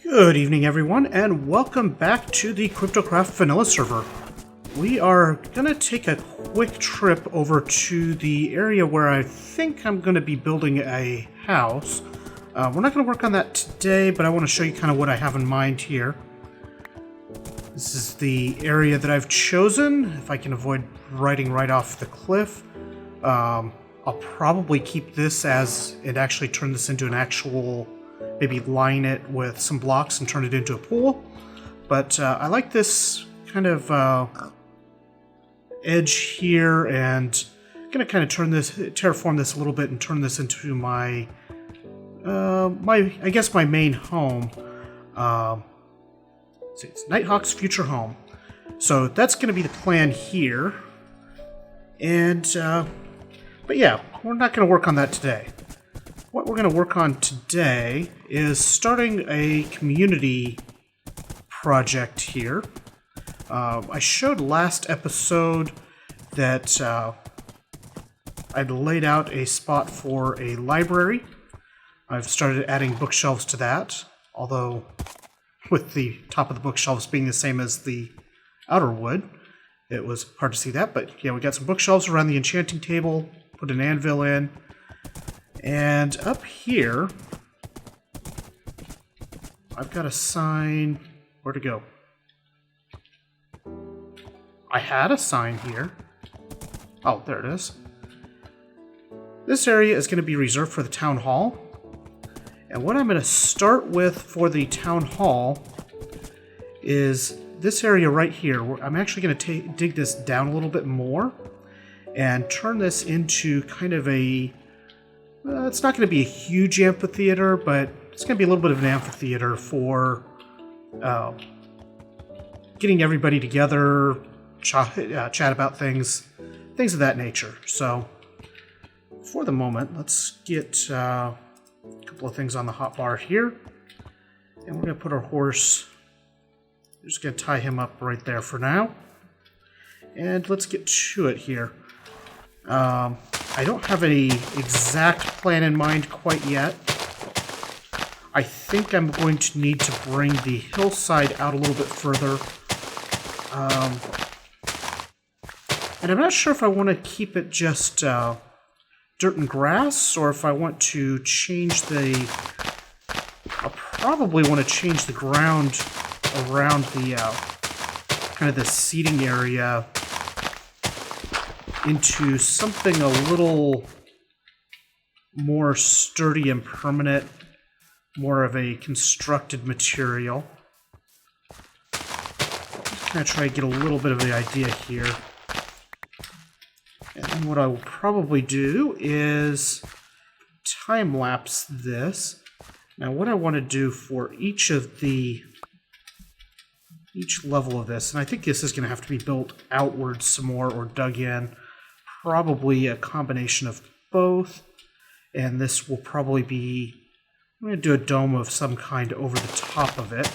Good evening, everyone, and welcome back to the Kryptocraft vanilla server. We are going to take a quick trip over to the area where I think I'm going to be building a house. We're not going to work on that today, but I want to show you kind of what I have in mind here. This is the area that I've chosen. If I can avoid riding right off the cliff, I'll probably keep this as it actually turn this into an actual... maybe line it with some blocks and turn it into a pool. But I like this kind of edge here, and I'm going to kind of terraform this a little bit and turn this into my, I guess my main home. It's Nighthawk's future home. So that's going to be the plan here. And, but yeah, we're not going to work on that today. What we're going to work on today is starting a community project here. I showed last episode that I'd laid out a spot for a library. I've started adding bookshelves to that, although with the top of the bookshelves being the same as the outer wood, it was hard to see that. But yeah, we got some bookshelves around the enchanting table, put an anvil in. And up here, I've got a sign. Where to go? I had a sign here. Oh, there it is. This area is going to be reserved for the town hall. And what I'm going to start with for the town hall is this area right here. Where I'm actually going to dig this down a little bit more and turn this into kind of a... it's not going to be a huge amphitheater, but it's going to be a little bit of an amphitheater for getting everybody together, chat about things of that nature. So, for the moment, let's get a couple of things on the hotbar here. And we're going to put our horse, we're just going to tie him up right there for now. And let's get to it here. I don't have any exact plan in mind quite yet. I think I'm going to need to bring the hillside out a little bit further. And I'm not sure if I want to keep it just dirt and grass, or if I want to change the... I'll probably want to change the ground around the kind of the seating area into something a little more sturdy and permanent, more of a constructed material. Just kind of try to get a little bit of the idea here. And then what I will probably do is time-lapse this. Now what I want to do for each level of this, and I think this is going to have to be built outwards some more or dug in. Probably a combination of both, and this will probably be, I'm going to do a dome of some kind over the top of it.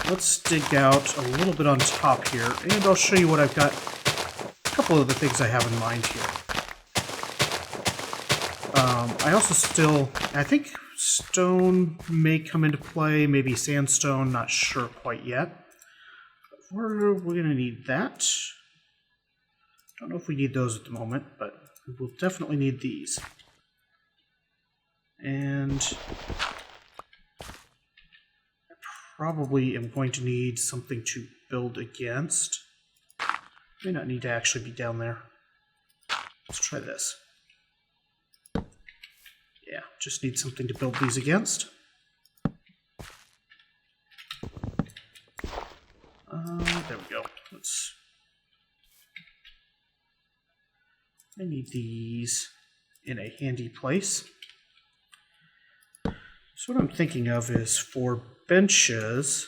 Let's dig out a little bit on top here, and I'll show you what I've got, a couple of the things I have in mind here. I also still, I think stone may come into play, maybe sandstone, not sure quite yet. We're going to need that. Don't know if we need those at the moment, but we will definitely need these. And I probably am going to need something to build against. May not need to actually be down there. Let's try this. Yeah, just need something to build these against. There we go. I need these in a handy place. So what I'm thinking of is for benches,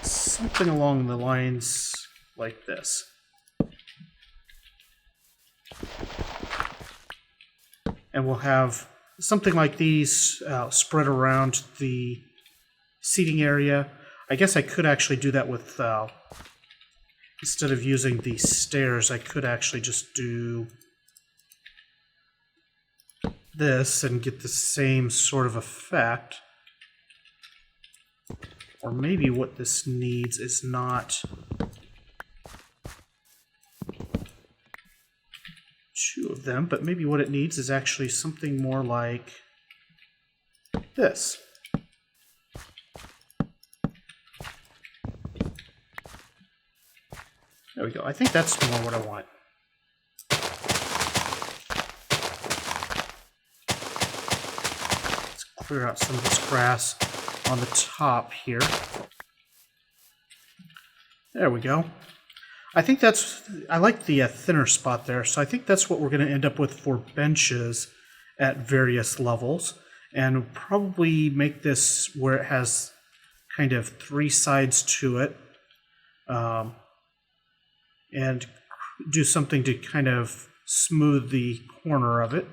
something along the lines like this. And we'll have something like these spread around the seating area. I guess I could actually do that with, instead of using the stairs, I could actually just do this and get the same sort of effect. Or maybe what this needs is not two of them, but maybe what it needs is actually something more like this. There we go. I think that's more what I want. Let's clear out some of this grass on the top here. There we go. I think I like the thinner spot there, so I think that's what we're going to end up with for benches at various levels, and probably make this where it has kind of three sides to it, and do something to kind of smooth the corner of it.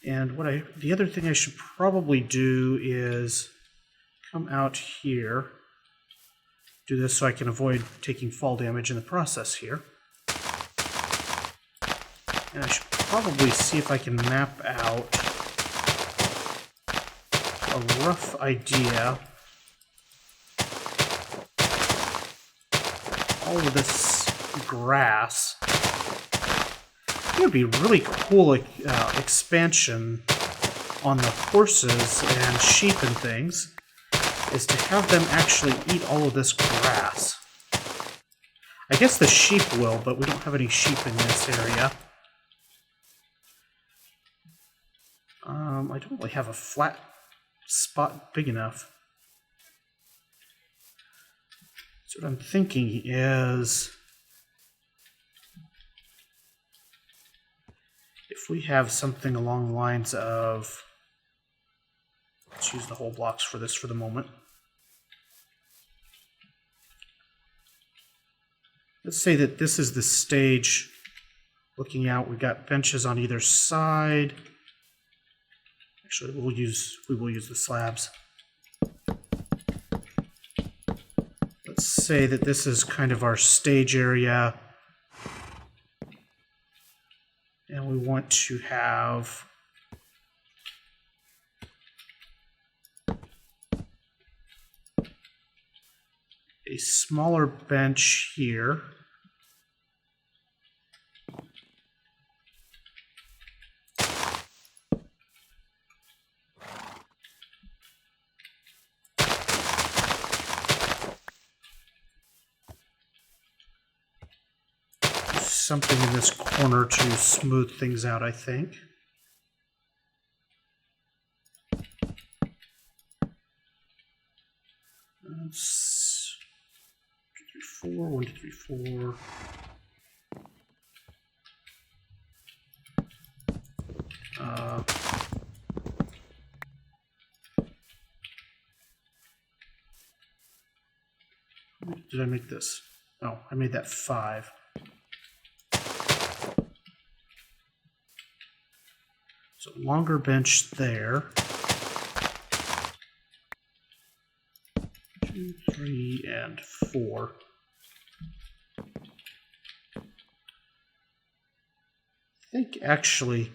And the other thing I should probably do is come out here, do this so I can avoid taking fall damage in the process here. And I should probably see if I can map out a rough idea. All of this grass. It would be really cool expansion on the horses and sheep and things, is to have them actually eat all of this grass. I guess the sheep will, but we don't have any sheep in this area. I don't really have a flat spot big enough. So what I'm thinking is, if we have something along the lines of, let's use the whole blocks for this for the moment. Let's say that this is the stage looking out. We've got benches on either side. Actually, we will use the slabs. Let's say that this is kind of our stage area. And we want to have a smaller bench here. Something in this corner to smooth things out, I think. That's 2, 3, 4, 1, 2, 3, 4. Did I make this? Oh, I made that 5. So longer bench there. 2, 3, and 4. I think actually,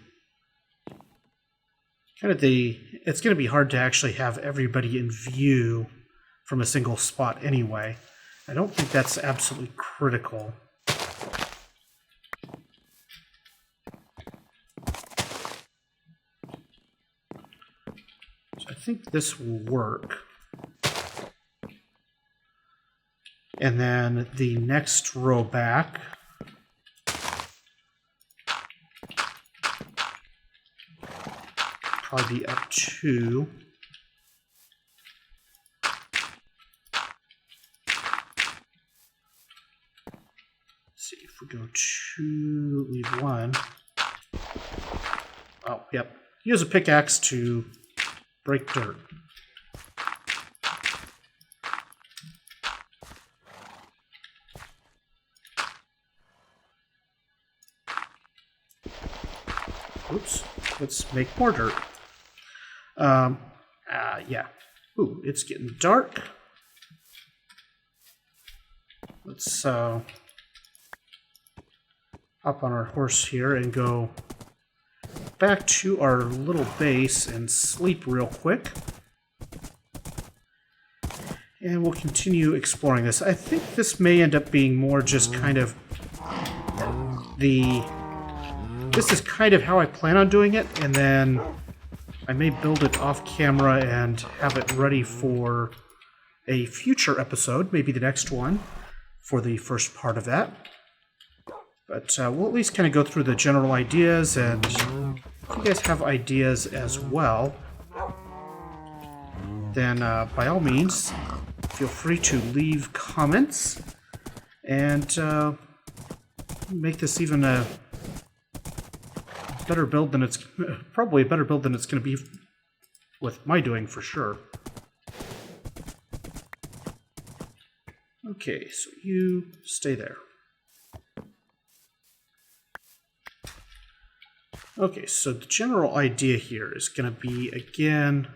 it's going to be hard to actually have everybody in view from a single spot anyway. I don't think that's absolutely critical. I think this will work. And then the next row back, probably be up 2. Let's see if we go 2, leave 1. Oh, yep. Use a pickaxe to break dirt. Oops. Let's make more dirt. Yeah. Ooh, it's getting dark. Let's hop on our horse here and go back to our little base and sleep real quick. And we'll continue exploring this. I think this may end up being more just kind of this is kind of how I plan on doing it, and then I may build it off camera and have it ready for a future episode, maybe the next one, for the first part of that. But we'll at least kind of go through the general ideas, and if you guys have ideas as well, then by all means, feel free to leave comments and make this even a better build than it's probably a better build than it's going to be with my doing for sure. Okay, so you stay there. Okay, so the general idea here is going to be, again,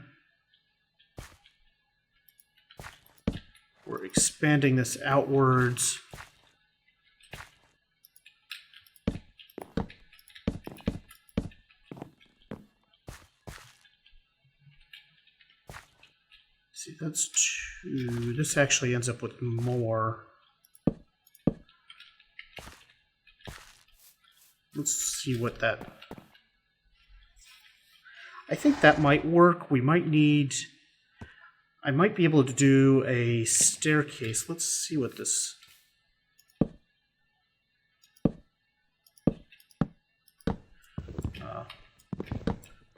we're expanding this outwards. See, that's 2. This actually ends up with more. Let's see what that... I think that might work. We might need... I might be able to do a staircase. Let's see what this...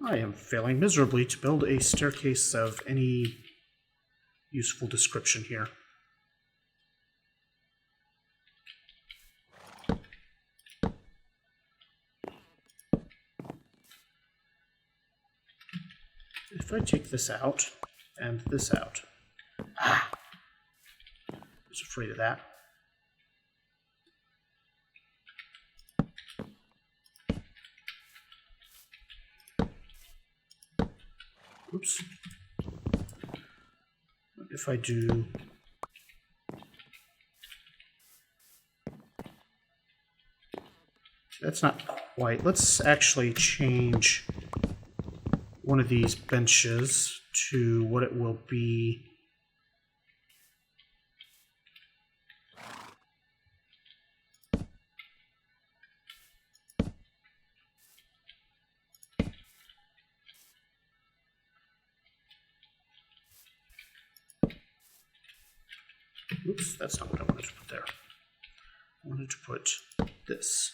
I am failing miserably to build a staircase of any useful description here. If I take this out and this out. I was afraid of that. Oops. If I do... That's not quite... Let's actually change one of these benches to what it will be. Oops, that's not what I wanted to put there. I wanted to put this.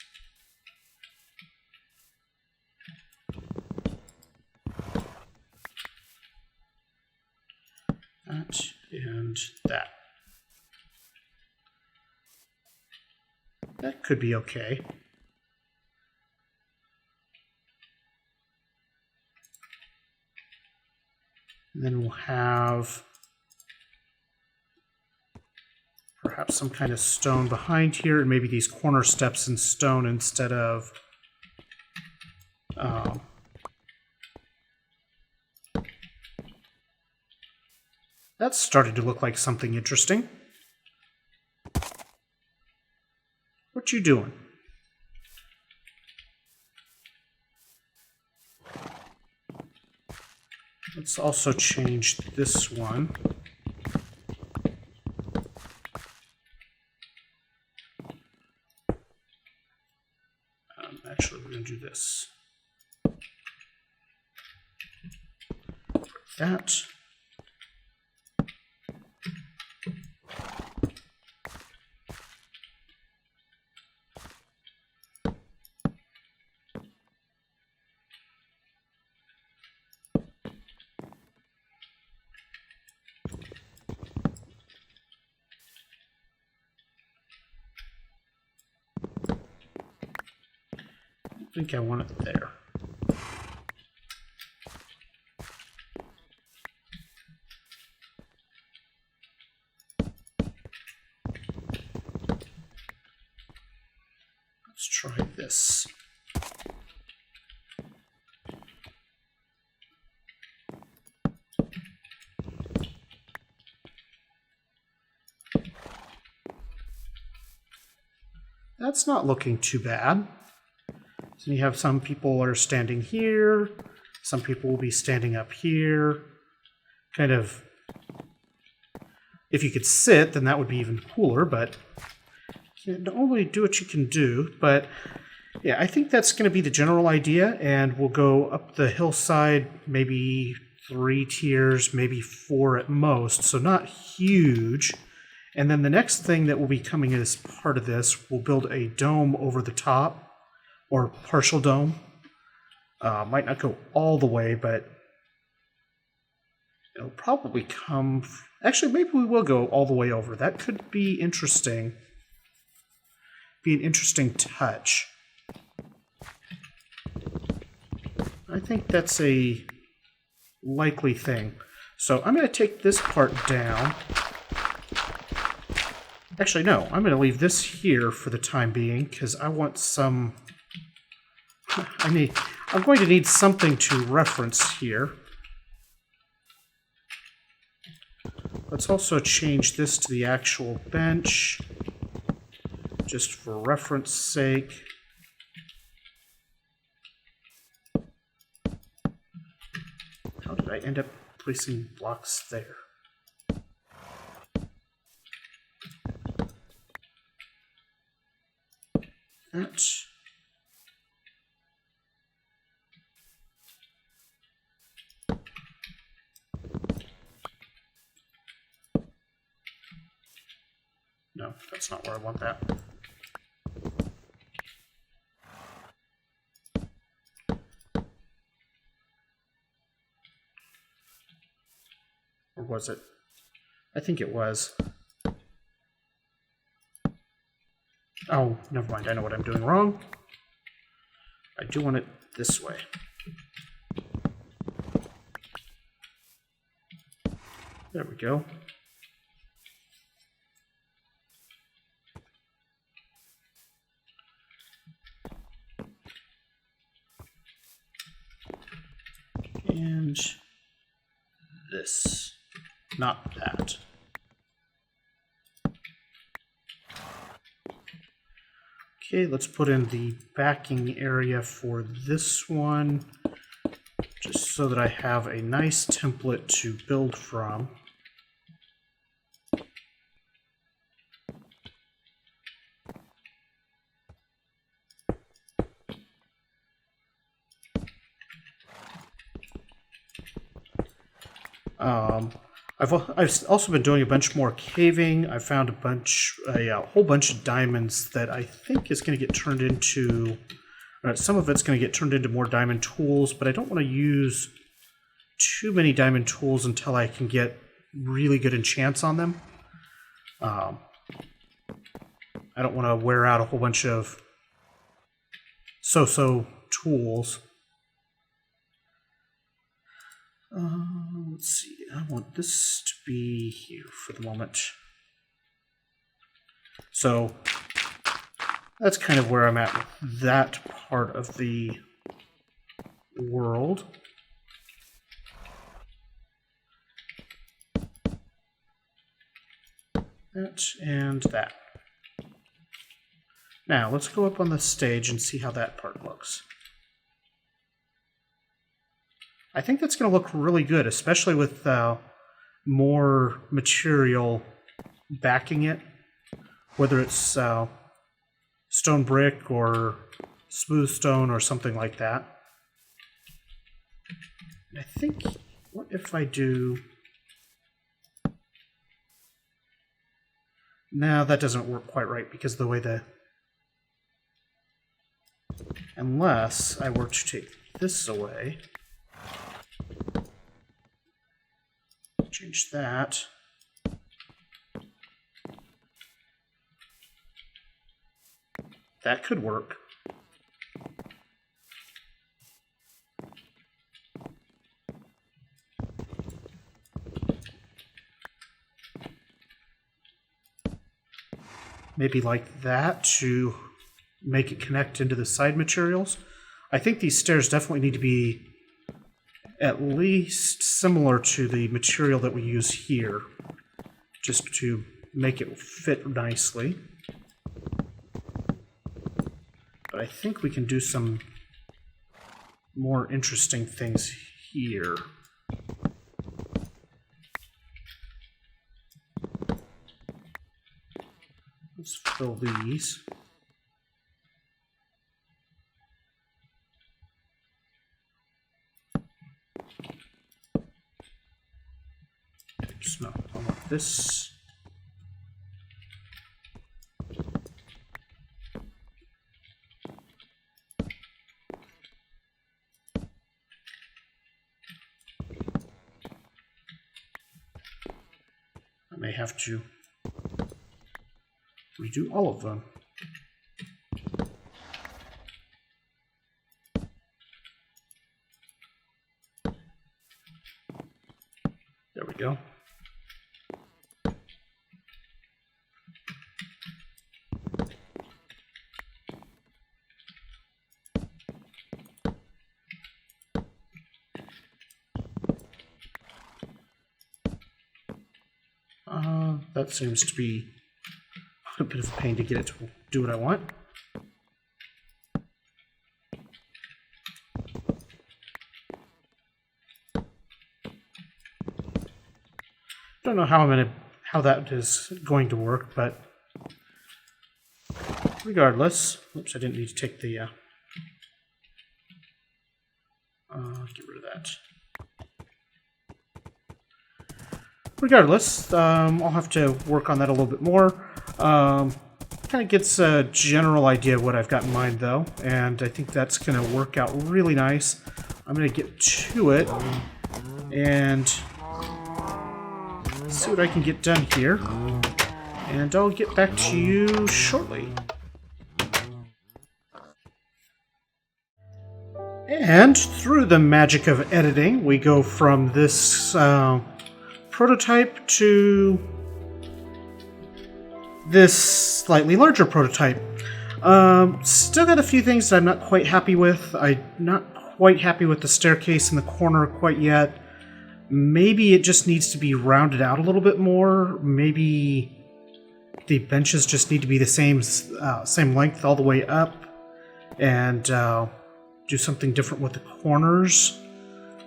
That and that. That could be okay. And then we'll have perhaps some kind of stone behind here, and maybe these corner steps in stone instead of that's starting to look like something interesting. What you doing? Let's also change this one. Actually, we're going to do this. That. I think I want it there. Let's try this. That's not looking too bad. So you have some people are standing here, some people will be standing up here. Kind of, if you could sit, then that would be even cooler, but you can only do what you can do. But yeah, I think that's going to be the general idea, and we'll go up the hillside, maybe 3 tiers, maybe 4 at most, so not huge. And then the next thing that will be coming as part of this, we'll build a dome over the top, or partial dome. Might not go all the way, but it'll probably come... Actually, maybe we will go all the way over. That could be interesting. Be an interesting touch. I think that's a likely thing. So I'm going to take this part down. Actually, no. I'm going to leave this here for the time being, because I want some... I'm going to need something to reference here. Let's also change this to the actual bench, just for reference sake. How did I end up placing blocks there? That. No, that's not where I want that. Or was it? I think it was. Oh, never mind. I know what I'm doing wrong. I do want it this way. There we go. And this, not that. Okay, let's put in the backing area for this one, just so that I have a nice template to build from. I've also been doing a bunch more caving. I found a whole bunch of diamonds that I think is going to get turned into, some of it's going to get turned into more diamond tools, but I don't want to use too many diamond tools until I can get really good enchants on them. I don't want to wear out a whole bunch of so-so tools. Let's see, I want this to be here for the moment. So, that's kind of where I'm at with that part of the world. That and that. Now, let's go up on the stage and see how that part looks. I think that's going to look really good, especially with more material backing it, whether it's stone brick or smooth stone or something like that. I think, what if I do... No, that doesn't work quite right because of the way the... Unless I were to take this away... Change that. That could work. Maybe like that to make it connect into the side materials. I think these stairs definitely need to be at least similar to the material that we use here, just to make it fit nicely. But But I think we can do some more interesting things here. Let's fill these. Oops, no, I want this. I may have to redo all of them. There we go. That seems to be a bit of a pain to get it to do what I want. Don't know how that is going to work, but regardless, oops, I didn't need to take the get rid of that. Regardless, I'll have to work on that a little bit more. Kind of gets a general idea of what I've got in mind, though, and I think that's going to work out really nice. I'm going to get to it and see what I can get done here, and I'll get back to you shortly. And through the magic of editing, we go from this prototype to this slightly larger prototype. Still got a few things that I'm not quite happy with. I'm not quite happy with the staircase in the corner quite yet. Maybe it just needs to be rounded out a little bit more. Maybe the benches just need to be the same length all the way up, and do something different with the corners.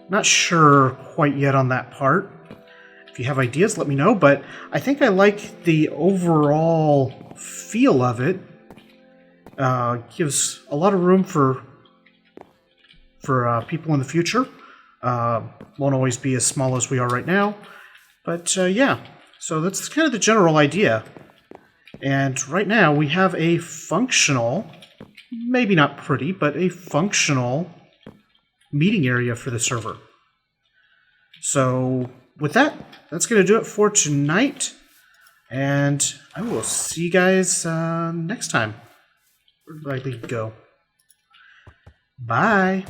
Not sure quite yet on that part. If you have ideas, let me know, but I think I like the overall feel of it. Gives a lot of room for people in the future. Won't always be as small as we are right now, but yeah, so that's kind of the general idea. And right now we have a functional, maybe not pretty, but a functional meeting area for the server. So with that, that's going to do it for tonight, and I will see you guys next time. Where did I go? Bye.